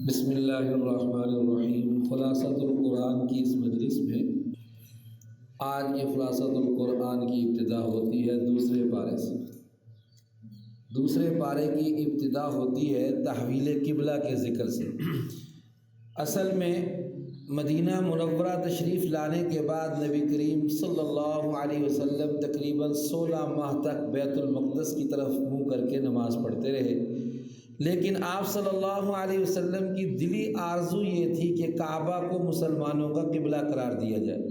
بسم اللہ الرحمن الرحیم۔ خلاصۃ القرآن کی اس مجلس میں آج یہ خلاصۃ القرآن کی ابتدا ہوتی ہے دوسرے پارے سے۔ دوسرے پارے کی ابتدا ہوتی ہے تحویل قبلہ کے ذکر سے۔ اصل میں مدینہ منورہ تشریف لانے کے بعد نبی کریم صلی اللہ علیہ وسلم تقریباً 16 ماہ تک بیت المقدس کی طرف منہ کر کے نماز پڑھتے رہے، لیکن آپ صلی اللہ علیہ وسلم کی دلی آرزو یہ تھی کہ کعبہ کو مسلمانوں کا قبلہ قرار دیا جائے،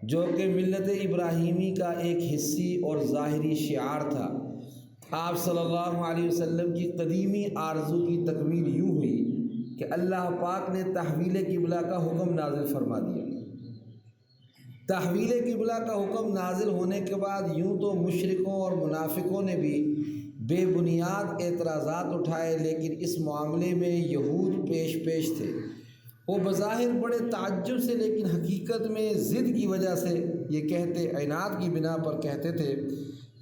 جو کہ ملت ابراہیمی کا ایک حصی اور ظاہری شعار تھا۔ آپ صلی اللہ علیہ وسلم کی قدیمی آرزو کی تکمیل یوں ہوئی کہ اللہ پاک نے تحویل قبلہ کا حکم نازل فرما دیا۔ تحویل قبلہ کا حکم نازل ہونے کے بعد یوں تو مشرکوں اور منافقوں نے بھی بے بنیاد اعتراضات اٹھائے، لیکن اس معاملے میں یہود پیش تھے۔ وہ بظاہر بڑے تعجب سے لیکن حقیقت میں ضد کی وجہ سے یہ کہتے، عناد کی بنا پر کہتے تھے،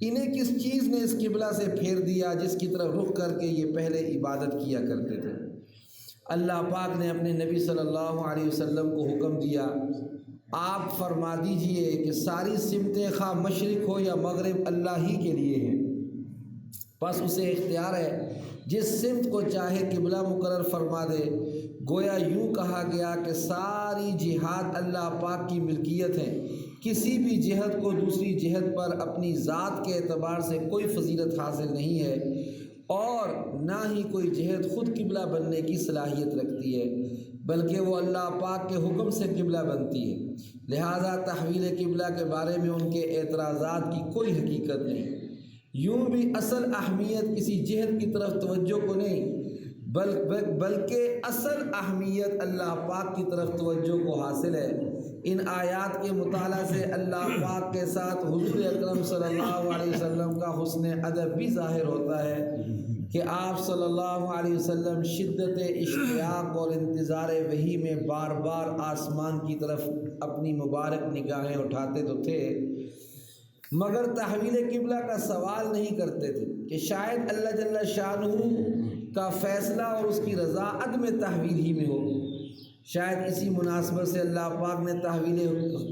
انہیں کس چیز نے اس قبلہ سے پھیر دیا جس کی طرف رخ کر کے یہ پہلے عبادت کیا کرتے تھے۔ اللہ پاک نے اپنے نبی صلی اللہ علیہ وسلم کو حکم دیا، آپ فرما دیجئے کہ ساری سمتیں خواہ مشرق ہو یا مغرب اللہ ہی کے لیے ہیں، بس اسے اختیار ہے جس سمت کو چاہے قبلہ مقرر فرما دے۔ گویا یوں کہا گیا کہ ساری جہاد اللہ پاک کی ملکیت ہے، کسی بھی جہت کو دوسری جہت پر اپنی ذات کے اعتبار سے کوئی فضیلت حاصل نہیں ہے، اور نہ ہی کوئی جہت خود قبلہ بننے کی صلاحیت رکھتی ہے، بلکہ وہ اللہ پاک کے حکم سے قبلہ بنتی ہے۔ لہذا تحویل قبلہ کے بارے میں ان کے اعتراضات کی کوئی حقیقت نہیں۔ یوں بھی اصل اہمیت کسی جہت کی طرف توجہ کو نہیں، بلکہ اصل اہمیت اللہ پاک کی طرف توجہ کو حاصل ہے۔ ان آیات کے مطالعہ سے اللہ پاک کے ساتھ حضور اکرم صلی اللہ علیہ وسلم کا حسن ادب بھی ظاہر ہوتا ہے کہ آپ صلی اللہ علیہ وسلم شدت اشتیاق اور انتظار وحی میں بار بار آسمان کی طرف اپنی مبارک نگاہیں اٹھاتے تو تھے، مگر تحویل قبلہ کا سوال نہیں کرتے تھے کہ شاید اللہ جل شانہ کا فیصلہ اور اس کی رضا عدم تحویل ہی میں ہو۔ شاید اسی مناسبت سے اللہ پاک نے تحویل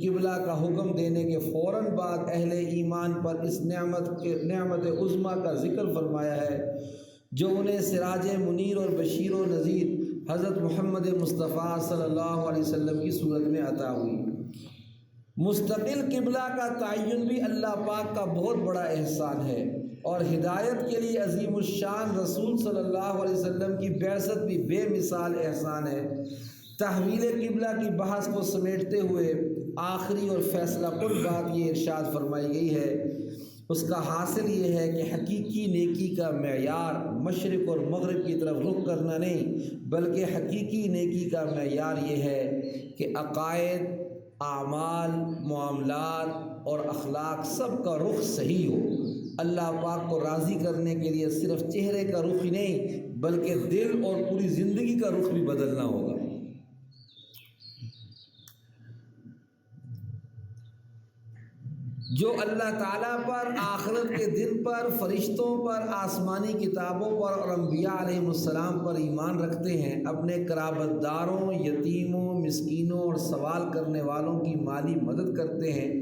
قبلہ کا حکم دینے کے فوراً بعد اہل ایمان پر اس نعمت عظمیٰ کا ذکر فرمایا ہے جو انہیں سراج منیر اور بشیر و نذیر حضرت محمد مصطفیٰ صلی اللہ علیہ وسلم کی صورت میں عطا ہوئی۔ مستقل قبلہ کا تعین بھی اللہ پاک کا بہت بڑا احسان ہے، اور ہدایت کے لیے عظیم الشان رسول صلی اللہ علیہ وسلم کی بعثت بھی بے مثال احسان ہے۔ تحویل قبلہ کی بحث کو سمیٹتے ہوئے آخری اور فیصلہ کن بات یہ ارشاد فرمائی گئی ہے، اس کا حاصل یہ ہے کہ حقیقی نیکی کا معیار مشرق اور مغرب کی طرف رخ کرنا نہیں، بلکہ حقیقی نیکی کا معیار یہ ہے کہ عقائد، اعمال، معاملات اور اخلاق سب کا رخ صحیح ہو۔ اللہ پاک کو راضی کرنے کے لیے صرف چہرے کا رخ ہی نہیں بلکہ دل اور پوری زندگی کا رخ بھی بدلنا ہوگا۔ جو اللہ تعالیٰ پر، آخرت کے دن پر، فرشتوں پر، آسمانی کتابوں پر اور انبیاء علیہ السلام پر ایمان رکھتے ہیں، اپنے قرابت داروں، یتیموں، مسکینوں اور سوال کرنے والوں کی مالی مدد کرتے ہیں،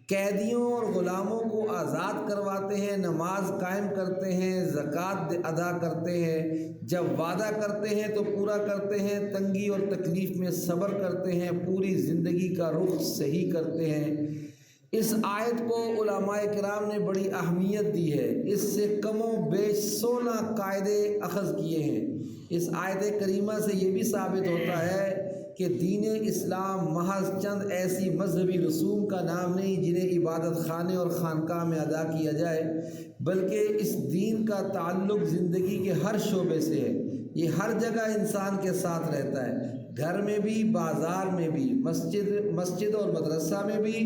قیدیوں اور غلاموں کو آزاد کرواتے ہیں، نماز قائم کرتے ہیں، زکوٰۃ ادا کرتے ہیں، جب وعدہ کرتے ہیں تو پورا کرتے ہیں، تنگی اور تکلیف میں صبر کرتے ہیں، پوری زندگی کا رخ صحیح کرتے ہیں۔ اس آیت کو علماء کرام نے بڑی اہمیت دی ہے، اس سے کم و بیش 16 قاعدے اخذ کیے ہیں۔ اس آیت کریمہ سے یہ بھی ثابت ہوتا ہے کہ دین اسلام محض چند ایسی مذہبی رسوم کا نام نہیں جنہیں عبادت خانے اور خانقاہ میں ادا کیا جائے، بلکہ اس دین کا تعلق زندگی کے ہر شعبے سے ہے۔ یہ ہر جگہ انسان کے ساتھ رہتا ہے، گھر میں بھی، بازار میں بھی، مسجد اور مدرسہ میں بھی،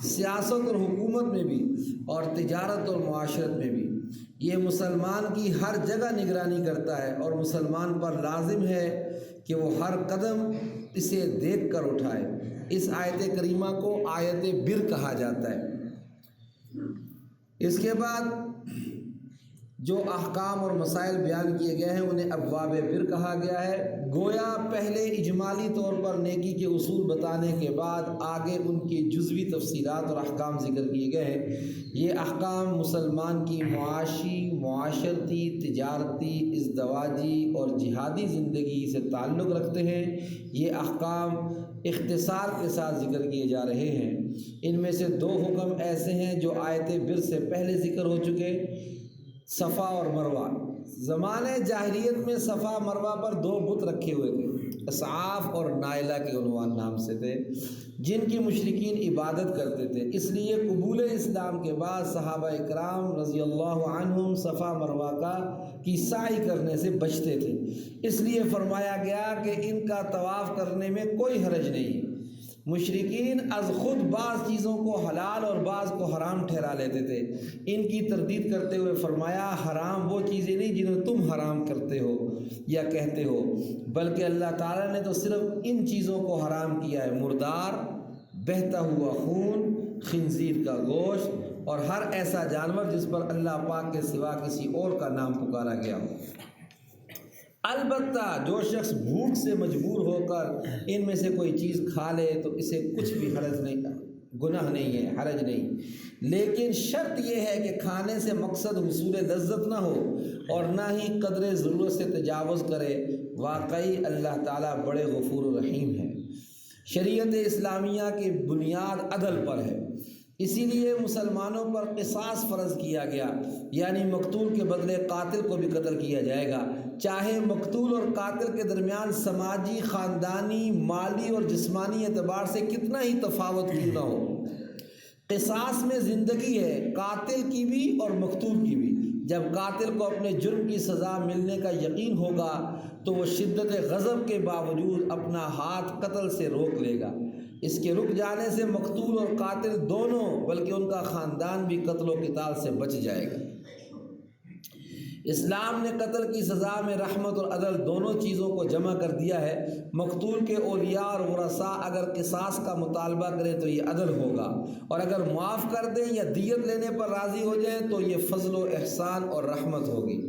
سیاست اور حکومت میں بھی، اور تجارت اور معاشرت میں بھی۔ یہ مسلمان کی ہر جگہ نگرانی کرتا ہے، اور مسلمان پر لازم ہے کہ وہ ہر قدم اسے دیکھ کر اٹھائے۔ اس آیت کریمہ کو آیت بر کہا جاتا ہے۔ اس کے بعد جو احکام اور مسائل بیان کیے گئے ہیں انہیں ابواب بر کہا گیا ہے۔ گویا پہلے اجمالی طور پر نیکی کے اصول بتانے کے بعد آگے ان کی جزوی تفصیلات اور احکام ذکر کیے گئے ہیں۔ یہ احکام مسلمان کی معاشی، معاشرتی، تجارتی، ازدواجی اور جہادی زندگی سے تعلق رکھتے ہیں۔ یہ احکام اختصار کے ساتھ ذکر کیے جا رہے ہیں۔ ان میں سے 2 حکم ایسے ہیں جو آیت بر سے پہلے ذکر ہو چکے، صفا اور مروہ۔ زمانہ جاہلیت میں صفا مروہ پر 2 بت رکھے ہوئے تھے، اسعاف اور نائلہ کے عنوان نام سے تھے، جن کی مشرکین عبادت کرتے تھے۔ اس لیے قبول اسلام کے بعد صحابہ اکرام رضی اللہ عنہم صفا مروہ کی سعی کرنے سے بچتے تھے۔ اس لیے فرمایا گیا کہ ان کا طواف کرنے میں کوئی حرج نہیں ہے۔ مشرکین از خود بعض چیزوں کو حلال اور بعض کو حرام ٹھہرا لیتے تھے۔ ان کی تردید کرتے ہوئے فرمایا حرام وہ چیزیں نہیں جنہیں تم حرام کرتے ہو یا کہتے ہو، بلکہ اللہ تعالیٰ نے تو صرف ان چیزوں کو حرام کیا ہے: مردار، بہتا ہوا خون، خنزیر کا گوشت اور ہر ایسا جانور جس پر اللہ پاک کے سوا کسی اور کا نام پکارا گیا ہو۔ البتہ جو شخص بھوک سے مجبور ہو کر ان میں سے کوئی چیز کھا لے تو اسے کچھ بھی حرج نہیں، گناہ نہیں ہے، حرج نہیں، لیکن شرط یہ ہے کہ کھانے سے مقصد حصول لذت نہ ہو اور نہ ہی قدر ضرورت سے تجاوز کرے۔ واقعی اللہ تعالیٰ بڑے غفور و رحیم ہیں۔ شریعت اسلامیہ کی بنیاد عدل پر ہے، اسی لیے مسلمانوں پر قصاص فرض کیا گیا، یعنی مقتول کے بدلے قاتل کو بھی قتل کیا جائے گا، چاہے مقتول اور قاتل کے درمیان سماجی، خاندانی، مالی اور جسمانی اعتبار سے کتنا ہی تفاوت کیوں نہ ہو۔ قصاص میں زندگی ہے، قاتل کی بھی اور مقتول کی بھی۔ جب قاتل کو اپنے جرم کی سزا ملنے کا یقین ہوگا تو وہ شدت غضب کے باوجود اپنا ہاتھ قتل سے روک لے گا۔ اس کے رک جانے سے مقتول اور قاتل دونوں بلکہ ان کا خاندان بھی قتل و قتال سے بچ جائے گا۔ اسلام نے قتل کی سزا میں رحمت اور عدل دونوں چیزوں کو جمع کر دیا ہے۔ مقتول کے اولیاء اور ورثاء اگر قصاص کا مطالبہ کریں تو یہ عدل ہوگا، اور اگر معاف کر دیں یا دیت لینے پر راضی ہو جائیں تو یہ فضل و احسان اور رحمت ہوگی۔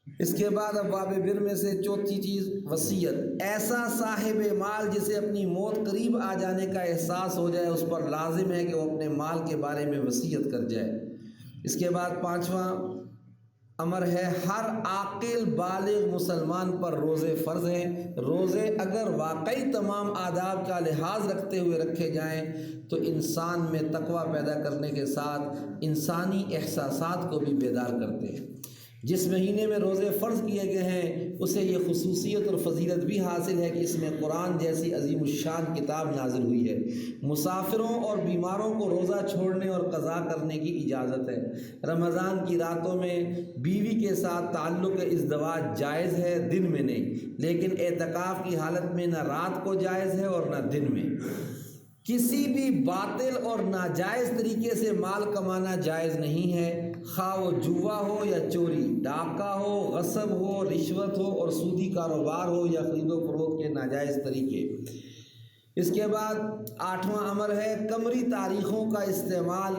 اس کے بعد ابواب بر میں سے 4تھی چیز وصیت۔ ایسا صاحب مال جسے اپنی موت قریب آ جانے کا احساس ہو جائے اس پر لازم ہے کہ وہ اپنے مال کے بارے میں وصیت کر جائے۔ اس کے بعد 5واں امر ہے ہر عاقل بالغ مسلمان پر روزے فرض ہیں۔ روزے اگر واقعی تمام آداب کا لحاظ رکھتے ہوئے رکھے جائیں تو انسان میں تقوی پیدا کرنے کے ساتھ انسانی احساسات کو بھی بیدار کرتے ہیں۔ جس مہینے میں روزے فرض کیے گئے ہیں اسے یہ خصوصیت اور فضیلت بھی حاصل ہے کہ اس میں قرآن جیسی عظیم الشان کتاب نازل ہوئی ہے۔ مسافروں اور بیماروں کو روزہ چھوڑنے اور قضا کرنے کی اجازت ہے۔ رمضان کی راتوں میں بیوی کے ساتھ تعلق ازدواج جائز ہے، دن میں نہیں، لیکن اعتکاف کی حالت میں نہ رات کو جائز ہے اور نہ دن میں۔ کسی بھی باطل اور ناجائز طریقے سے مال کمانا جائز نہیں ہے، خواہ وہ جوا ہو یا چوری، ڈاکہ ہو، غصب ہو، رشوت ہو اور سودی کاروبار ہو یا خرید و فروخت کے ناجائز طریقے۔ اس کے بعد 8واں امر ہے قمری تاریخوں کا استعمال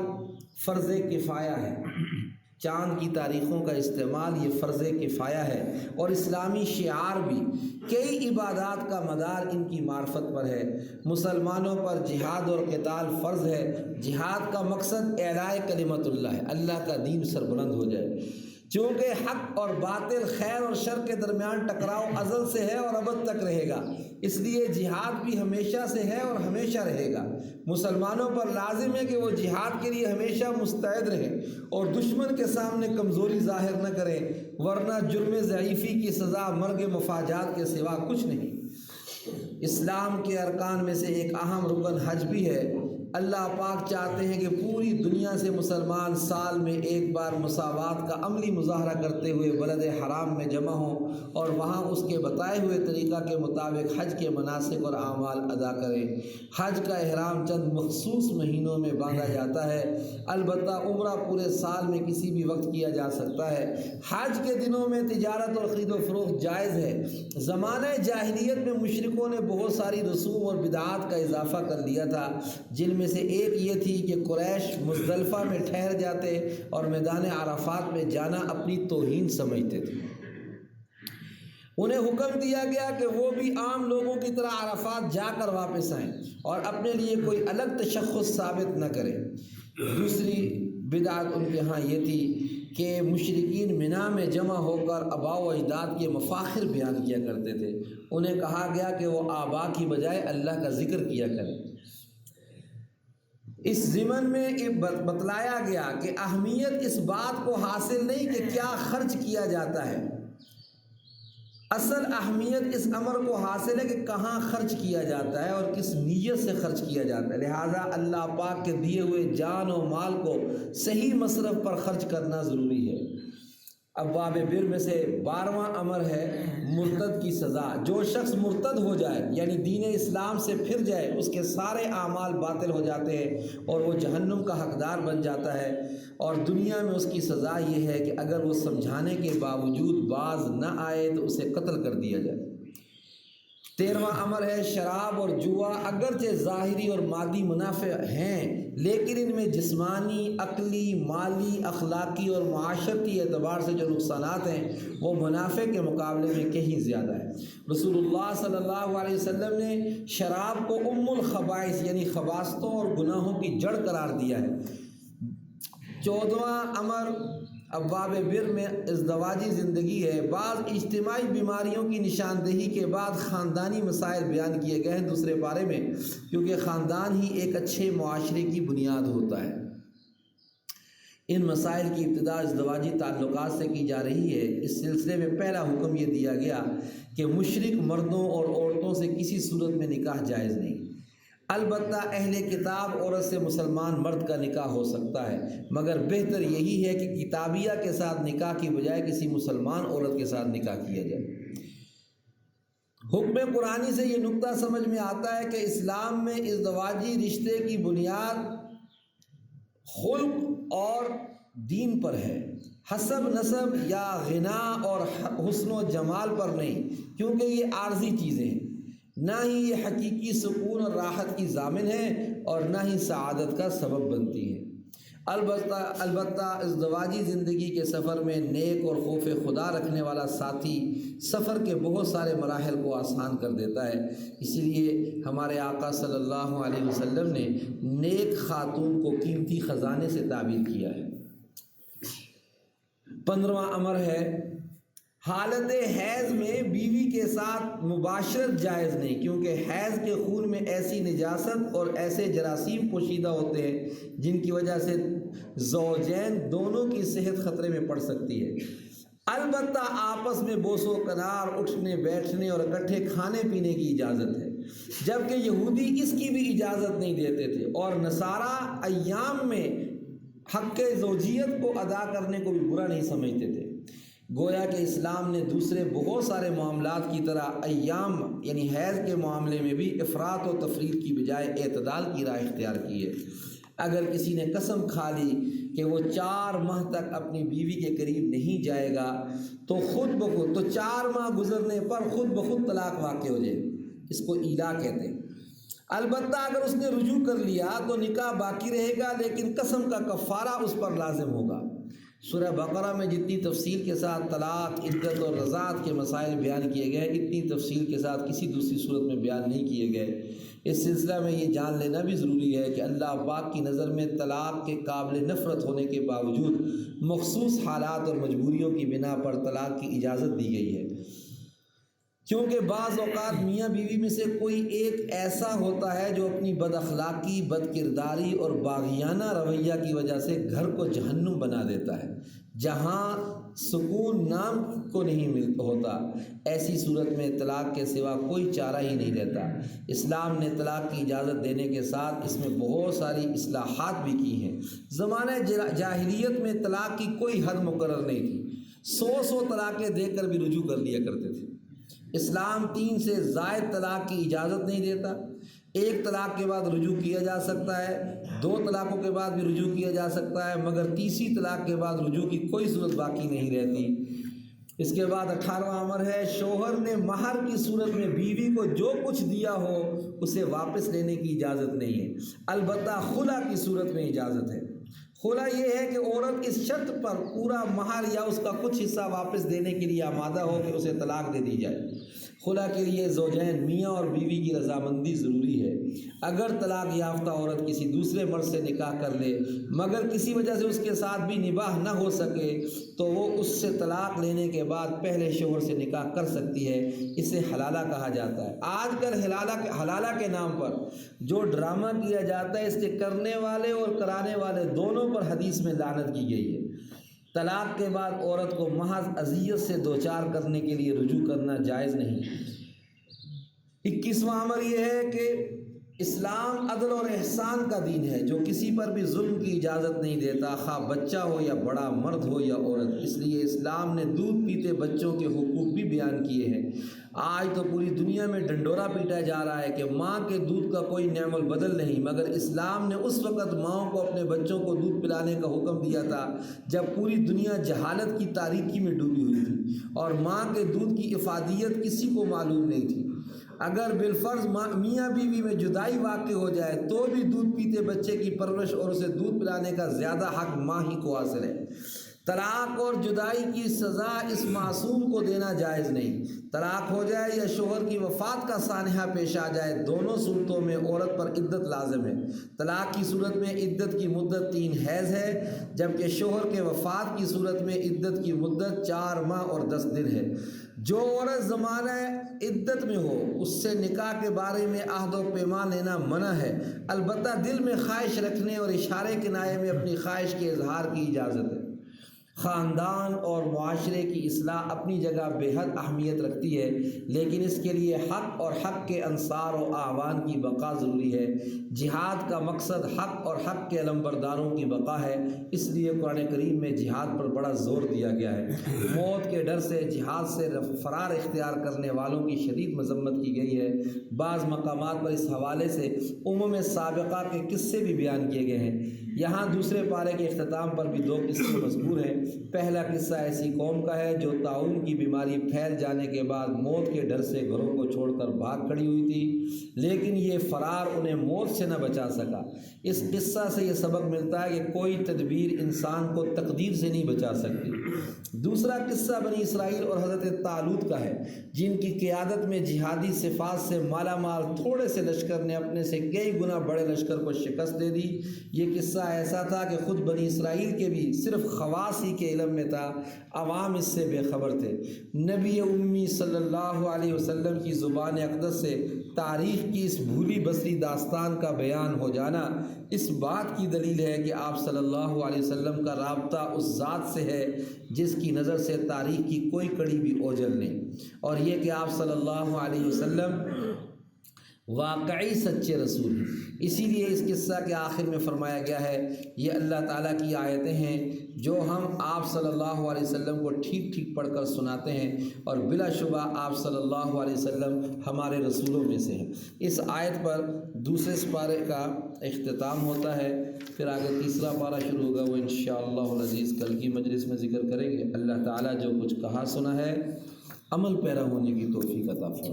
فرض کفایہ ہے۔ چاند کی تاریخوں کا استعمال یہ فرض کفایہ ہے، اور اسلامی شعار بھی کئی عبادات کا مدار ان کی معرفت پر ہے۔ مسلمانوں پر جہاد اور قتال فرض ہے۔ جہاد کا مقصد اعلاء کلمت اللہ ہے، اللہ کا دین سربلند ہو جائے۔ چونکہ حق اور باطل، خیر اور شر کے درمیان ٹکراؤ ازل سے ہے اور ابد تک رہے گا، اس لیے جہاد بھی ہمیشہ سے ہے اور ہمیشہ رہے گا۔ مسلمانوں پر لازم ہے کہ وہ جہاد کے لیے ہمیشہ مستعد رہیں اور دشمن کے سامنے کمزوری ظاہر نہ کریں، ورنہ جرم ضعیفی کی سزا مرگ مفاجات کے سوا کچھ نہیں۔ اسلام کے ارکان میں سے ایک اہم رکن حج بھی ہے۔ اللہ پاک چاہتے ہیں کہ پوری دنیا سے مسلمان سال میں ایک بار مساوات کا عملی مظاہرہ کرتے ہوئے بلد حرام میں جمع ہوں اور وہاں اس کے بتائے ہوئے طریقہ کے مطابق حج کے مناسک اور اعمال ادا کریں۔ حج کا احرام چند مخصوص مہینوں میں باندھا جاتا ہے، البتہ عمرہ پورے سال میں کسی بھی وقت کیا جا سکتا ہے۔ حج کے دنوں میں تجارت اور خرید و فروخت جائز ہے۔ زمانہ جاہلیت میں مشرکوں نے بہت ساری رسوم اور بدعات کا اضافہ کر لیا تھا، جن میں میں سے ایک یہ تھی کہ قریش مزدلفہ میں ٹھہر جاتے اور میدان عرفات میں جانا اپنی توہین سمجھتے تھے۔ انہیں حکم دیا گیا کہ وہ بھی عام لوگوں کی طرح عرفات جا کر واپس آئیں اور اپنے لیے کوئی الگ تشخص ثابت نہ کریں۔ دوسری بدعت ان کے ہاں یہ تھی کہ مشرکین منا میں جمع ہو کر آباء و اجداد کے مفاخر بیان کیا کرتے تھے۔ انہیں کہا گیا کہ وہ آبا کی بجائے اللہ کا ذکر کیا کریں۔ اس ضمن میں بتلایا گیا کہ اہمیت اس بات کو حاصل نہیں کہ کیا خرچ کیا جاتا ہے، اصل اہمیت اس امر کو حاصل ہے کہ کہاں خرچ کیا جاتا ہے اور کس نیت سے خرچ کیا جاتا ہے۔ لہٰذا اللہ پاک کے دیے ہوئے جان و مال کو صحیح مصرف پر خرچ کرنا ضروری ہے۔ ابواب بر میں سے 12واں امر ہے مرتد کی سزا۔ جو شخص مرتد ہو جائے یعنی دین اسلام سے پھر جائے، اس کے سارے اعمال باطل ہو جاتے ہیں اور وہ جہنم کا حقدار بن جاتا ہے، اور دنیا میں اس کی سزا یہ ہے کہ اگر وہ سمجھانے کے باوجود باز نہ آئے تو اسے قتل کر دیا جائے۔ 13واں امر ہے شراب اور جوا۔ اگرچہ ظاہری اور مادی منافع ہیں لیکن ان میں جسمانی، عقلی، مالی، اخلاقی اور معاشرتی اعتبار سے جو نقصانات ہیں وہ منافع کے مقابلے میں کہیں زیادہ ہے۔ رسول اللہ صلی اللہ علیہ وسلم نے شراب کو ام الخبائث یعنی خباثتوں اور گناہوں کی جڑ قرار دیا ہے۔ 14واں امر ابواب بر میں ازدواجی زندگی ہے۔ بعض اجتماعی بیماریوں کی نشاندہی کے بعد خاندانی مسائل بیان کیے گئے ہیں دوسرے پارے میں، کیونکہ خاندان ہی ایک اچھے معاشرے کی بنیاد ہوتا ہے۔ ان مسائل کی ابتدا ازدواجی تعلقات سے کی جا رہی ہے۔ اس سلسلے میں پہلا حکم یہ دیا گیا کہ مشرک مردوں اور عورتوں سے کسی صورت میں نکاح جائز نہیں۔ البتہ اہل کتاب عورت سے مسلمان مرد کا نکاح ہو سکتا ہے، مگر بہتر یہی ہے کہ کتابیہ کے ساتھ نکاح کی بجائے کسی مسلمان عورت کے ساتھ نکاح کیا جائے۔ حکم قرآنی سے یہ نقطہ سمجھ میں آتا ہے کہ اسلام میں ازدواجی رشتے کی بنیاد خلق اور دین پر ہے، حسب نسب یا غنا اور حسن و جمال پر نہیں، کیونکہ یہ عارضی چیزیں ہیں۔ نہ ہی یہ حقیقی سکون اور راحت کی ضامن ہے اور نہ ہی سعادت کا سبب بنتی ہے۔ البتہ ازدواجی زندگی کے سفر میں نیک اور خوف خدا رکھنے والا ساتھی سفر کے بہت سارے مراحل کو آسان کر دیتا ہے۔ اسی لیے ہمارے آقا صلی اللہ علیہ وسلم نے نیک خاتون کو قیمتی خزانے سے تعبیر کیا ہے۔ 15واں امر ہے حالت حیض میں بیوی کے ساتھ مباشرت جائز نہیں، کیونکہ حیض کے خون میں ایسی نجاست اور ایسے جراثیم پوشیدہ ہوتے ہیں جن کی وجہ سے زوجین دونوں کی صحت خطرے میں پڑ سکتی ہے۔ البتہ آپس میں بوس و کنار، اٹھنے بیٹھنے اور اکٹھے کھانے پینے کی اجازت ہے، جبکہ یہودی اس کی بھی اجازت نہیں دیتے تھے اور نصارہ ایام میں حق زوجیت کو ادا کرنے کو بھی برا نہیں سمجھتے تھے۔ گویا کہ اسلام نے دوسرے بہت سارے معاملات کی طرح ایام یعنی حیض کے معاملے میں بھی افراط و تفریط کی بجائے اعتدال کی راہ اختیار کی ہے۔ اگر کسی نے قسم کھا لی کہ وہ 4 ماہ تک اپنی بیوی کے قریب نہیں جائے گا تو 4 ماہ گزرنے پر خود بخود طلاق واقع ہو جائے، اس کو ایلا کہتے ہیں۔ البتہ اگر اس نے رجوع کر لیا تو نکاح باقی رہے گا، لیکن قسم کا کفارہ اس پر لازم ہوگا۔ سورہ بقرہ میں جتنی تفصیل کے ساتھ طلاق، عدت اور رضاعت کے مسائل بیان کیے گئے اتنی تفصیل کے ساتھ کسی دوسری صورت میں بیان نہیں کیے گئے۔ اس سلسلہ میں یہ جان لینا بھی ضروری ہے کہ اللہ پاک کی نظر میں طلاق کے قابل نفرت ہونے کے باوجود مخصوص حالات اور مجبوریوں کی بنا پر طلاق کی اجازت دی گئی ہے، کیونکہ بعض اوقات میاں بیوی میں سے کوئی ایک ایسا ہوتا ہے جو اپنی بد اخلاقی، بد کرداری اور باغیانہ رویہ کی وجہ سے گھر کو جہنم بنا دیتا ہے، جہاں سکون نام کو نہیں ہوتا۔ ایسی صورت میں طلاق کے سوا کوئی چارہ ہی نہیں رہتا۔ اسلام نے طلاق کی اجازت دینے کے ساتھ اس میں بہت ساری اصلاحات بھی کی ہیں۔ زمانہ جاہلیت میں طلاق کی کوئی حد مقرر نہیں تھی، 100 طلاقیں دے کر بھی رجوع کر لیا کرتے تھے۔ اسلام 3 سے زائد طلاق کی اجازت نہیں دیتا۔ 1 طلاق کے بعد رجوع کیا جا سکتا ہے، 2 طلاقوں کے بعد بھی رجوع کیا جا سکتا ہے، مگر تیسری طلاق کے بعد رجوع کی کوئی صورت باقی نہیں رہتی۔ اس کے بعد 18واں امر ہے شوہر نے مہر کی صورت میں بیوی کو جو کچھ دیا ہو اسے واپس لینے کی اجازت نہیں ہے، البتہ خلا کی صورت میں اجازت ہے۔ خلا یہ ہے کہ عورت اس شرط پر پورا مہر یا اس کا کچھ حصہ واپس دینے کے لیے آمادہ ہو کہ اسے طلاق دے دی جائے۔ خلا کے لیے زوجین میاں اور بیوی کی رضامندی ضروری ہے۔ اگر طلاق یافتہ عورت کسی دوسرے مرد سے نکاح کر لے مگر کسی وجہ سے اس کے ساتھ بھی نباہ نہ ہو سکے تو وہ اس سے طلاق لینے کے بعد پہلے شوہر سے نکاح کر سکتی ہے، اسے حلالہ کہا جاتا ہے۔ آج کل حلالہ کے نام پر جو ڈرامہ کیا جاتا ہے اس کے کرنے والے اور کرانے والے دونوں پر حدیث میں لعنت کی گئی ہے۔ طلاق کے بعد عورت کو محض اذیت سے دوچار کرنے کے لیے رجوع کرنا جائز نہیں۔ 21واں امر یہ ہے کہ اسلام عدل اور احسان کا دین ہے جو کسی پر بھی ظلم کی اجازت نہیں دیتا، خواہ بچہ ہو یا بڑا مرد ہو یا عورت۔ اس لیے اسلام نے دودھ پیتے بچوں کے حقوق بھی بیان کیے ہیں۔ آج تو پوری دنیا میں ڈنڈورا پیٹا جا رہا ہے کہ ماں کے دودھ کا کوئی نعم البدل نہیں، مگر اسلام نے اس وقت ماؤں کو اپنے بچوں کو دودھ پلانے کا حکم دیا تھا جب پوری دنیا جہالت کی تاریکی میں ڈوبی ہوئی تھی اور ماں کے دودھ کی افادیت کسی کو معلوم نہیں تھی۔ اگر بالفرض میاں بیوی میں جدائی واقع ہو جائے تو بھی دودھ پیتے بچے کی پرورش اور اسے دودھ پلانے کا زیادہ حق ماں ہی کو حاصل ہے۔ طلاق اور جدائی کی سزا اس معصوم کو دینا جائز نہیں۔ طلاق ہو جائے یا شوہر کی وفات کا سانحہ پیش آ جائے، دونوں صورتوں میں عورت پر عدت لازم ہے۔ طلاق کی صورت میں عدت کی مدت 3 حیض ہے، جبکہ شوہر کے وفات کی صورت میں عدت کی مدت 4 ماہ اور 10 دن ہے۔ جو عورت زمانہ عدت میں ہو اس سے نکاح کے بارے میں عہد و پیمان لینا منع ہے، البتہ دل میں خواہش رکھنے اور اشارے کنایے میں اپنی خواہش کے اظہار کی اجازت ہے۔ خاندان اور معاشرے کی اصلاح اپنی جگہ بے حد اہمیت رکھتی ہے، لیکن اس کے لیے حق اور حق کے انصار و اعوان کی بقا ضروری ہے۔ جہاد کا مقصد حق اور حق کے علمبرداروں کی بقا ہے، اس لیے قرآن کریم میں جہاد پر بڑا زور دیا گیا ہے۔ موت کے ڈر سے جہاد سے فرار اختیار کرنے والوں کی شدید مذمت کی گئی ہے۔ بعض مقامات پر اس حوالے سے سابقہ کے قصے بھی بیان کیے گئے ہیں۔ یہاں دوسرے پارے کے اختتام پر بھی 2 قصے مذکور ہیں۔ پہلا قصہ ایسی قوم کا ہے جو طاعون کی بیماری پھیل جانے کے بعد موت کے ڈر سے گھروں کو چھوڑ کر بھاگ کھڑی ہوئی تھی، لیکن یہ فرار انہیں موت سے نہ بچا سکا۔ اس قصہ سے یہ سبق ملتا ہے کہ کوئی تدبیر انسان کو تقدیر سے نہیں بچا سکتی۔ دوسرا قصہ بنی اسرائیل اور حضرت طالوت کا ہے، جن کی قیادت میں جہادی صفات سے مالا مال تھوڑے سے لشکر نے اپنے سے کئی گنا بڑے لشکر کو شکست دے دی۔ یہ قصہ ایسا تھا کہ خود بنی اسرائیل کے بھی صرف خواص ہی کے علم میں تھا، عوام اس سے بے خبر تھے۔ نبی امی صلی اللہ علیہ وسلم کی زبان اقدس سے تاریخ کی اس بھولی بسری داستان کا بیان ہو جانا اس بات کی دلیل ہے کہ آپ صلی اللہ علیہ وسلم کا رابطہ اس ذات سے ہے جس کی نظر سے تاریخ کی کوئی کڑی بھی اوجھل نہیں، اور یہ کہ آپ صلی اللہ علیہ وسلم واقعی سچے رسول ہیں۔ اسی لیے اس قصہ کے آخر میں فرمایا گیا ہے، یہ اللہ تعالیٰ کی آیتیں ہیں جو ہم آپ صلی اللہ علیہ وسلم کو ٹھیک ٹھیک پڑھ کر سناتے ہیں، اور بلا شبہ آپ صلی اللہ علیہ وسلم ہمارے رسولوں میں سے ہیں۔ اس آیت پر دوسرے سپارے کا اختتام ہوتا ہے، پھر آگے تیسرا پارہ شروع ہوگا، وہ انشاءاللہ العزیز کل کی مجلس میں ذکر کریں گے۔ اللہ تعالیٰ جو کچھ کہا سنا ہے عمل پیرا ہونے کی توفیق عطا فرمائے۔